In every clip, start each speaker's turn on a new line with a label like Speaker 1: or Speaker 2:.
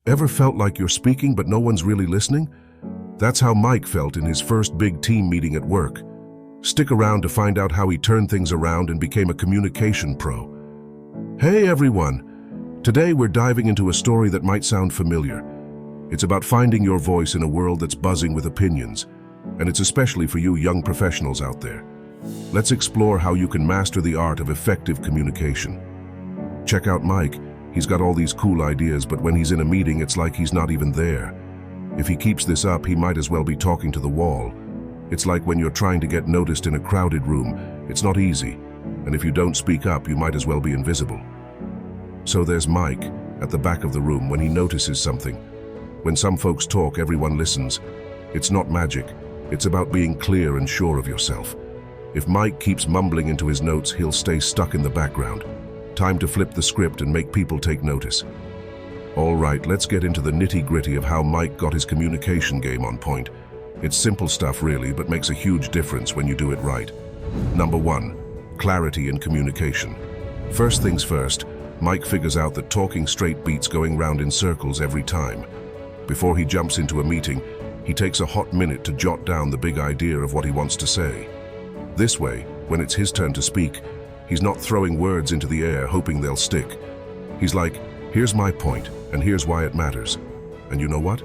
Speaker 1: Ever felt like you're speaking but no one's really listening? That's how Mike felt in his first big team meeting at work. Stick around to find out how he turned things around and became a communication pro. Hey everyone! Today we're diving into a story that might sound familiar. It's about finding your voice in a world that's buzzing with opinions, and it's especially for you young professionals out there. Let's explore how you can master the art of effective communication. Check out Mike. He's got all these cool ideas, but when he's in a meeting, it's like he's not even there. If he keeps this up, he might as well be talking to the wall. It's like when you're trying to get noticed in a crowded room. It's not easy, and if you don't speak up, you might as well be invisible. So there's Mike at the back of the room when he notices something. When some folks talk, everyone listens. It's not magic. It's about being clear and sure of yourself. If Mike keeps mumbling into his notes, he'll stay stuck in the background. Time to flip the script and make people take notice. All right, let's get into the nitty-gritty of how Mike got his communication game on point. It's simple stuff really, but makes a huge difference when you do it right. Number 1, clarity in communication. First things first, Mike figures out that talking straight beats going round in circles every time. Before he jumps into a meeting, he takes a hot minute to jot down the big idea of what he wants to say. This way, when it's his turn to speak, he's not throwing words into the air hoping they'll stick. He's like, here's my point, and here's why it matters. And you know what?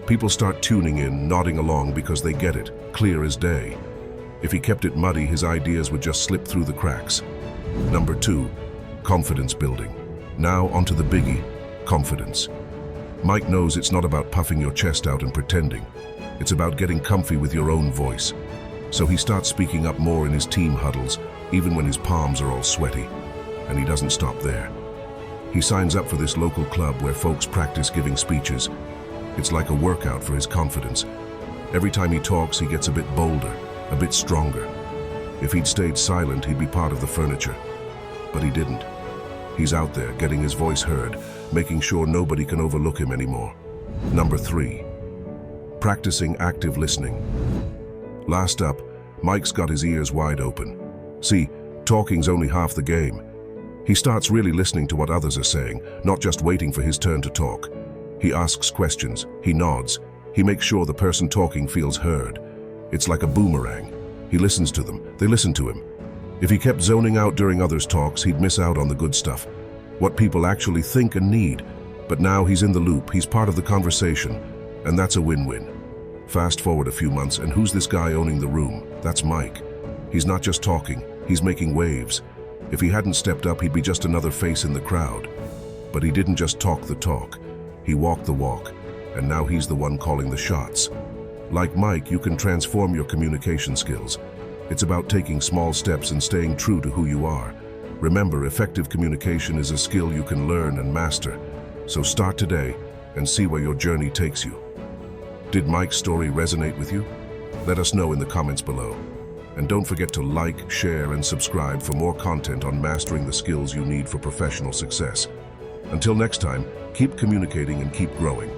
Speaker 1: People start tuning in, nodding along because they get it, clear as day. If he kept it muddy, his ideas would just slip through the cracks. Number 2, confidence building. Now onto the biggie, confidence. Mike knows it's not about puffing your chest out and pretending. It's about getting comfy with your own voice. So he starts speaking up more in his team huddles, even when his palms are all sweaty. And he doesn't stop there. He signs up for this local club where folks practice giving speeches. It's like a workout for his confidence. Every time he talks, he gets a bit bolder, a bit stronger. If he'd stayed silent, he'd be part of the furniture. But he didn't. He's out there, getting his voice heard, making sure nobody can overlook him anymore. Number 3, practicing active listening. Last up, Mike's got his ears wide open. See, talking's only half the game. He starts really listening to what others are saying, not just waiting for his turn to talk. He asks questions, he nods, he makes sure the person talking feels heard. It's like a boomerang. He listens to them, they listen to him. If he kept zoning out during others' talks, he'd miss out on the good stuff, what people actually think and need. But now he's in the loop, he's part of the conversation, and that's a win-win. Fast forward a few months, and who's this guy owning the room? That's Mike. He's not just talking, he's making waves. If he hadn't stepped up, he'd be just another face in the crowd. But he didn't just talk the talk, he walked the walk, and now he's the one calling the shots. Like Mike, you can transform your communication skills. It's about taking small steps and staying true to who you are. Remember, effective communication is a skill you can learn and master. So start today and see where your journey takes you. Did Mike's story resonate with you? Let us know in the comments below. And don't forget to like, share, and subscribe for more content on mastering the skills you need for professional success. Until next time, keep communicating and keep growing.